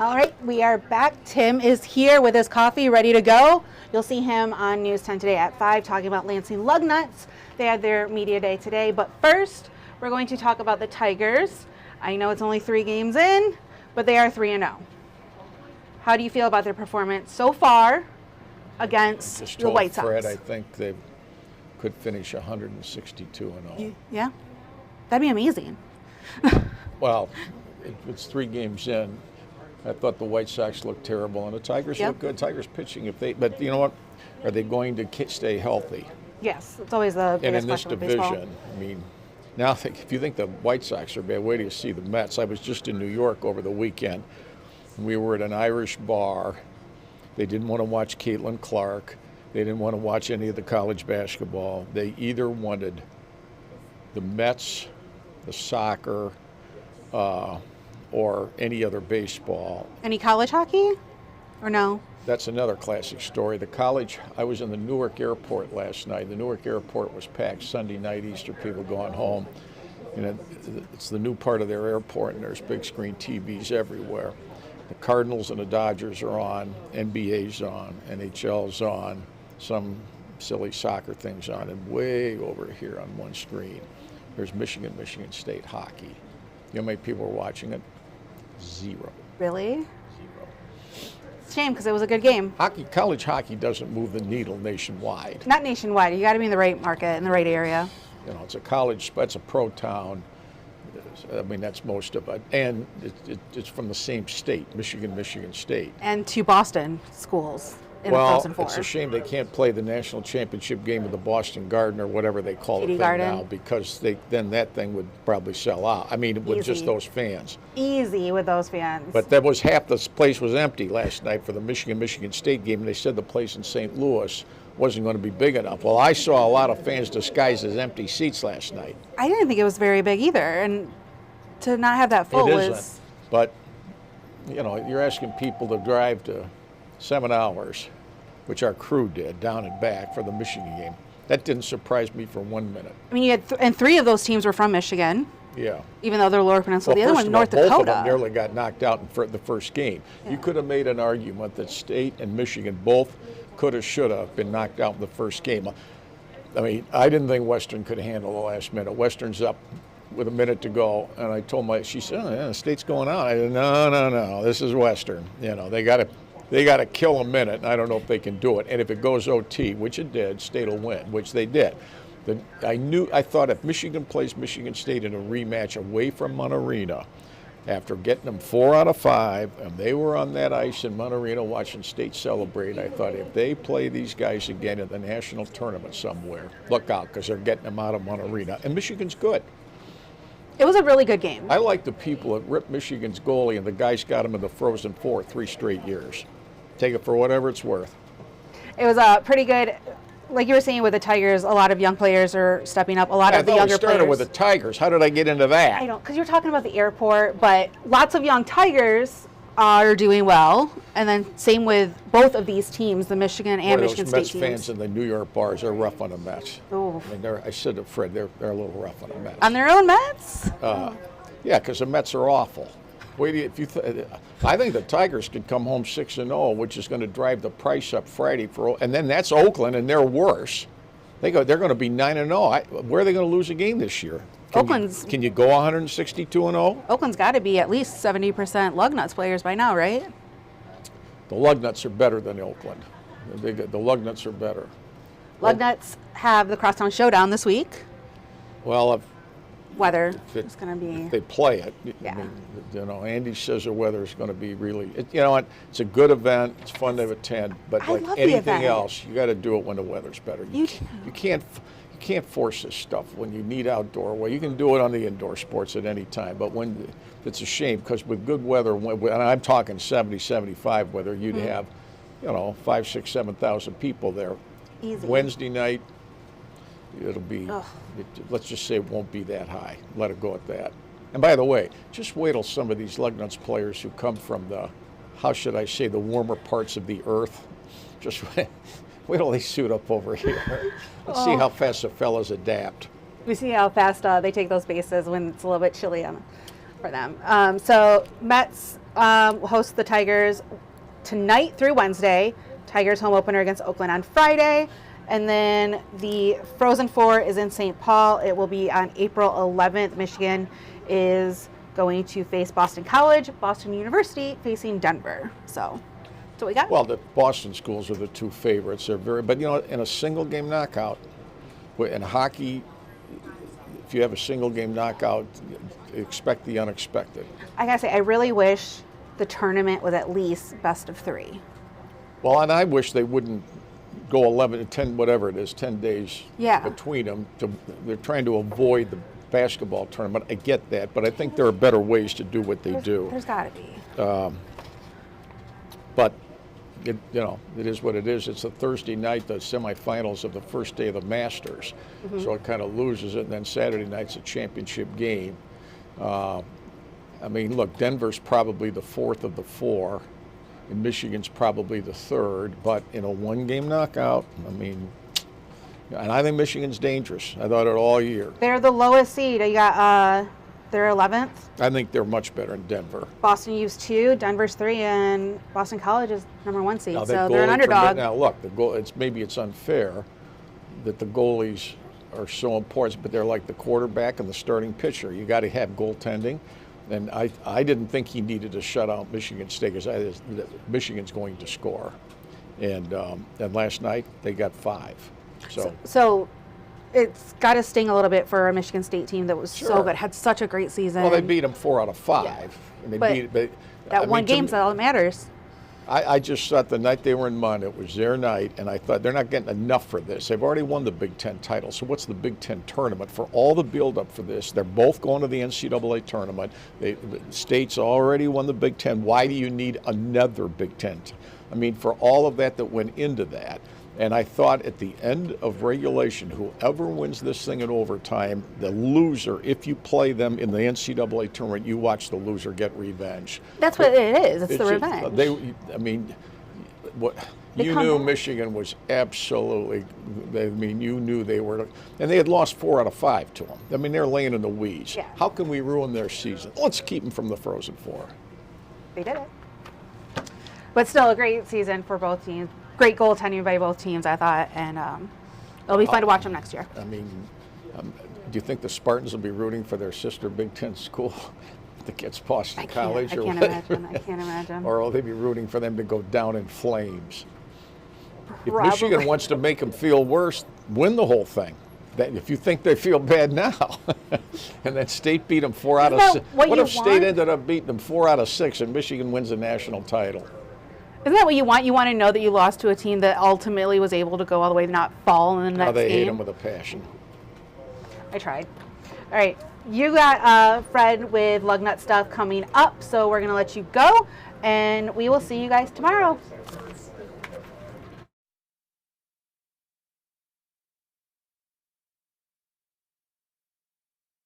All right, we are back. Tim is here with his coffee ready to go. You'll see him on News 10 today at 5 talking about Lansing Lugnuts. They had their media day today, but first we're going to talk about the Tigers. I know it's only 3 games in, but they are 3-0. How do you feel about their performance so far against the White Sox? Fred, I think they could finish 162-0. Yeah, that'd be amazing. Well, it's 3 games in. I thought the White Sox looked terrible, and the Tigers look good. Tigers pitching, but you know what? Are they going to stay healthy? Yes, it's always the biggest question with baseball. And in this division, I mean, now if you think the White Sox are bad, wait till you see the Mets. I was just in New York over the weekend. We were at an Irish bar. They didn't want to watch Caitlin Clark. They didn't want to watch any of the college basketball. They either wanted the Mets, the soccer, or any other baseball. Any college hockey or no? That's another classic story. The college, I was in the Newark airport last night. The Newark airport was packed Sunday night, Easter people going home. And it's the new part of their airport, and there's big screen TVs everywhere. The Cardinals and the Dodgers are on, NBA's on, NHL's on, some silly soccer things on, and way over here on one screen, there's Michigan State hockey. You know how many people are watching it? 0. Really? 0. It's a shame because it was a good game. College hockey doesn't move the needle nationwide. Not nationwide. You got to be in the right market, in the right area. You know, it's a college, it's a pro town. I mean, that's most of it. And it's from the same state, Michigan State. And 2 Boston schools in the Frozen Four. It's a shame they can't play the national championship game of the Boston Garden or whatever they call it now, because then that thing would probably sell out. I mean, with just those fans. Easy with those fans. But that was half the place was empty last night for the Michigan State game, and they said the place in St. Louis wasn't going to be big enough. Well, I saw a lot of fans disguised as empty seats last night. I didn't think it was very big either, and to not have that full was... But, you know, you're asking people to drive to 7 hours, which our crew did, down and back for the Michigan game. That didn't surprise me for 1 minute. I mean, you had and 3 of those teams were from Michigan. Yeah. Even though they're Lower Peninsula. The other one, North Dakota. Both of them nearly got knocked out in the first game. Yeah. You could have made an argument that State and Michigan both could have, should have been knocked out in the first game. I mean, I didn't think Western could handle the last minute. Western's up with a minute to go, and I told she said, "Oh, yeah, the State's going out." I said, "No, this is Western. You know, they got to kill a minute, and I don't know if they can do it. And if it goes OT, which it did, State will win, which they did." I thought if Michigan plays Michigan State in a rematch away from Monterina, after getting them 4 out of 5, and they were on that ice in Monterina watching State celebrate, I thought if they play these guys again in the national tournament somewhere, look out, because they're getting them out of Monterina. And Michigan's good. It was a really good game. I like the people that ripped Michigan's goalie, and the guys got him in the Frozen Four 3 straight years. Take it for whatever it's worth. It was a pretty good, like you were saying with the Tigers, a lot of young players are stepping up. A lot of the younger players. I started with the Tigers. How did I get into that? I don't, because you're talking about the airport, but lots of young Tigers are doing well. And then same with both of these teams, the Michigan and Michigan State teams. Those Mets fans in the New York bars are rough on the Mets. Oh. I mean, I said to Fred, they're a little rough on the Mets. On their own Mets? Yeah, because the Mets are awful. I think the Tigers could come home 6-0, which is going to drive the price up Friday and then that's Oakland, and they're worse. They're going to be 9-0. Where are they going to lose a game this year? Can you go 162-0? Oakland's got to be at least 70% Lugnuts players by now, right? The Lugnuts are better than Oakland. The Lugnuts are better. Lugnuts have the Crosstown Showdown this week. Well, weather is going to be. If they play it, yeah. I mean, you know, Andy says the weather is going to be really. You know what? It's a good event. It's fun to attend, but like anything else, you got to do it when the weather's better. You can't force this stuff when you need outdoor. Well, you can do it on the indoor sports at any time, but when it's a shame because with good weather, and I'm talking 70, 75 weather, you'd have, 5, 6, 7,000 people there. Easy. Wednesday night. It'll be, let's just say it won't be that high. Let it go at that. And by the way, just wait till some of these Lugnuts players who come from the, how should I say, the warmer parts of the earth, just wait till they suit up over here. Let's see how fast the fellas adapt. We see how fast they take those bases when it's a little bit chilly for them. So Mets hosts the Tigers tonight through Wednesday. Tigers home opener against Oakland on Friday. And then the Frozen Four is in St. Paul. It will be on April 11th. Michigan is going to face Boston College, Boston University facing Denver. So that's what we got. Well, the Boston schools are the two favorites. They're but in a single game knockout, in hockey, if you have a single game knockout, expect the unexpected. I gotta say, I really wish the tournament was at least best of 3. Well, and I wish they wouldn't go 11 to 10, whatever it is, 10 days between them. They're trying to avoid the basketball tournament. I get that, but I think there are better ways to do what they do. There's got to be. But it is what it is. It's a Thursday night, the semifinals of the first day of the Masters, so it kind of loses it. And then Saturday night's a championship game. I mean, look, Denver's probably the 4th of the 4. And Michigan's probably the 3rd, but in a one-game knockout, I mean, and I think Michigan's dangerous. I thought it all year. They're the lowest seed. You got they're 11th. I think they're much better than Denver. Boston U's 2, Denver's 3, and Boston College is number 1 seed. So they're an underdog. Now look, maybe it's unfair that the goalies are so important, but they're like the quarterback and the starting pitcher. You got to have goaltending. And I didn't think he needed to shut out Michigan State because Michigan's going to score. And last night they got 5. So it's got to sting a little bit for a Michigan State team that was so good, had such a great season. Well, they beat them 4 out of 5. Yeah. And they beat one game's all that matters. I just thought the night they were in Munn, it was their night, and I thought they're not getting enough for this. They've already won the Big Ten title, so what's the Big Ten tournament? For all the build-up for this, they're both going to the NCAA tournament. The State's already won the Big Ten. Why do you need another Big Ten? I mean, for all of that went into that. And I thought at the end of regulation, whoever wins this thing in overtime, the loser, if you play them in the NCAA tournament, you watch the loser get revenge. That's what it is. It's the revenge. You knew Michigan was absolutely, you knew they were, and they had lost 4 out of 5 to them. I mean, they're laying in the weeds. Yeah. How can we ruin their season? Let's keep them from the Frozen Four. They did it. But still a great season for both teams. Great goaltending by both teams, I thought, and it'll be fun to watch them next year. I mean, do you think the Spartans will be rooting for their sister Big Ten school that gets Boston College? I can't imagine. Or will they be rooting for them to go down in flames? If Michigan wants to make them feel worse, win the whole thing. If you think they feel bad now, and then State beat them 4 out of 6. What if State ended up beating them 4 out of 6 and Michigan wins a national title? Isn't that what you want? You want to know that you lost to a team that ultimately was able to go all the way, not fall in the next game. They hate them with a passion. I tried. All right. You got Fred with Lugnut stuff coming up, so we're going to let you go, and we will see you guys tomorrow.